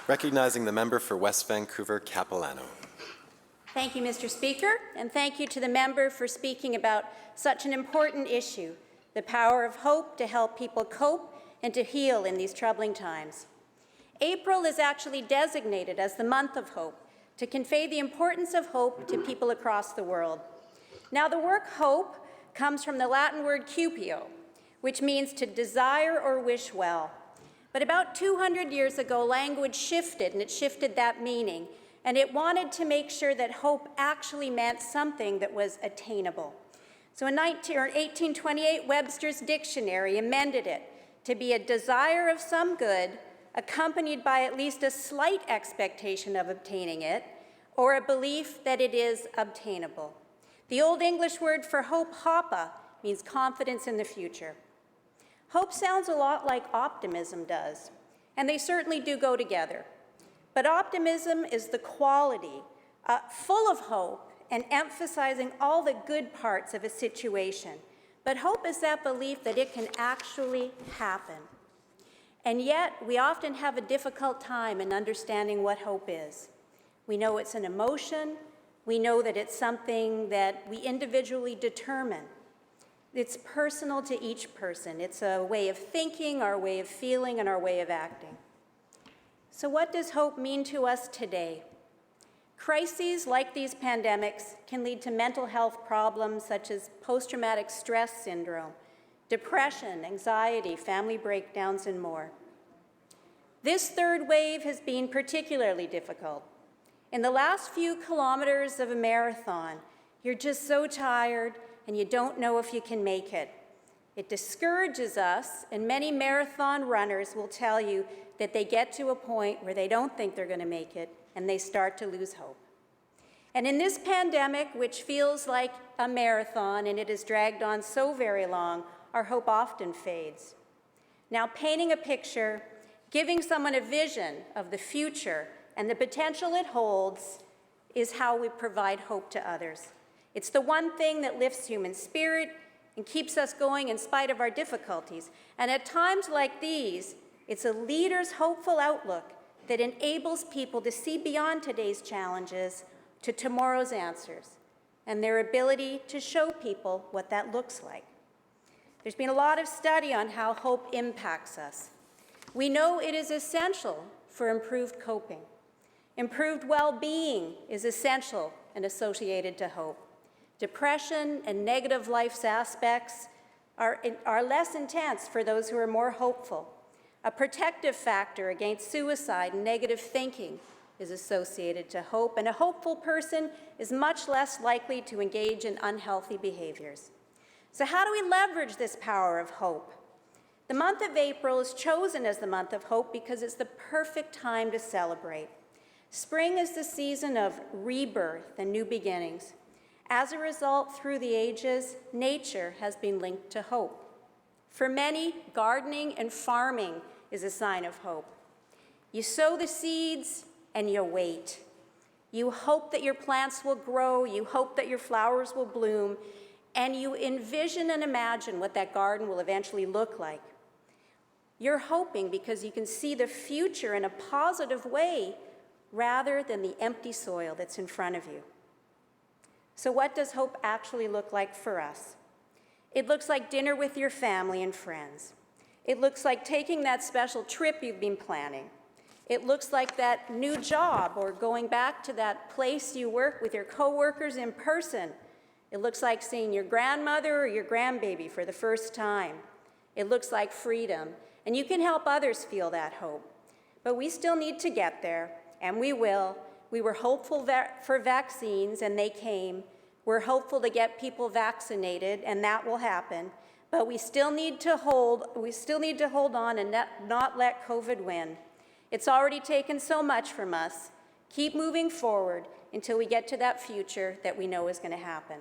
Recognizing the member for West Vancouver, Capilano. Thank you, Mr. Speaker, and thank you to the member for speaking about such an important issue, the power of hope to help people cope and to heal in these troubling times. April is actually designated as the month of hope to convey the importance of hope to people across the world. Now, the word hope comes from the Latin word cupio, which means to desire or wish well. But about 200 years ago, language shifted, and it shifted that meaning, and it wanted to make sure that hope actually meant something that was attainable. So in 1828, Webster's Dictionary amended it to be a desire of some good accompanied by at least a slight expectation of obtaining it, or a belief that it is obtainable. The Old English word for hope, hapa, means confidence in the future. Hope sounds a lot like optimism does, and they certainly do go together. But optimism is the quality, full of hope and emphasizing all the good parts of a situation. But hope is that belief that it can actually happen. And yet, we often have a difficult time in understanding what hope is. We know it's an emotion. We know that it's something that we individually determine. It's personal to each person. It's a way of thinking, our way of feeling, and our way of acting. So what does hope mean to us today? Crises like these pandemics can lead to mental health problems such as post-traumatic stress syndrome, depression, anxiety, family breakdowns, and more. This third wave has been particularly difficult. In the last few kilometers of a marathon, you're just so tired and you don't know if you can make it. It discourages us, and many marathon runners will tell you that they get to a point where they don't think they're going to make it and they start to lose hope. And in this pandemic, which feels like a marathon and it has dragged on so very long, our hope often fades. Now, painting a picture, giving someone a vision of the future and the potential it holds is how we provide hope to others. It's the one thing that lifts human spirit and keeps us going in spite of our difficulties. And at times like these, it's a leader's hopeful outlook that enables people to see beyond today's challenges to tomorrow's answers and their ability to show people what that looks like. There's been a lot of study on how hope impacts us. We know it is essential for improved coping. Improved well-being is essential and associated to hope. Depression and negative life's aspects are less intense for those who are more hopeful. A protective factor against suicide and negative thinking is associated to hope, and a hopeful person is much less likely to engage in unhealthy behaviors. So how do we leverage this power of hope? The month of April is chosen as the month of hope because it's the perfect time to celebrate. Spring is the season of rebirth and new beginnings. As a result, through the ages, nature has been linked to hope. For many, gardening and farming is a sign of hope. You sow the seeds and you wait. You hope that your plants will grow, you hope that your flowers will bloom, and you envision and imagine what that garden will eventually look like. You're hoping because you can see the future in a positive way rather than the empty soil that's in front of you. So what does hope actually look like for us? It looks like dinner with your family and friends. It looks like taking that special trip you've been planning. It looks like that new job or going back to that place you work with your coworkers in person. It looks like seeing your grandmother or your grandbaby for the first time. It looks like freedom, and you can help others feel that hope. But we still need to get there, and we will. We were hopeful for vaccines, and they came. We're hopeful to get people vaccinated, and that will happen. But we still need to hold on and not let COVID win. It's already taken so much from us. Keep moving forward until we get to that future that we know is going to happen.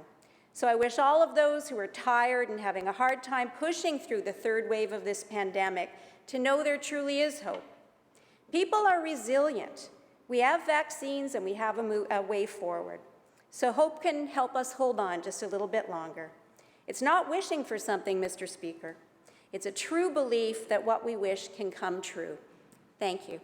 So I wish all of those who are tired and having a hard time pushing through the third wave of this pandemic to know there truly is hope. People are resilient. We have vaccines and we have a way forward. So hope can help us hold on just a little bit longer. It's not wishing for something, Mr. Speaker. It's a true belief that what we wish can come true. Thank you.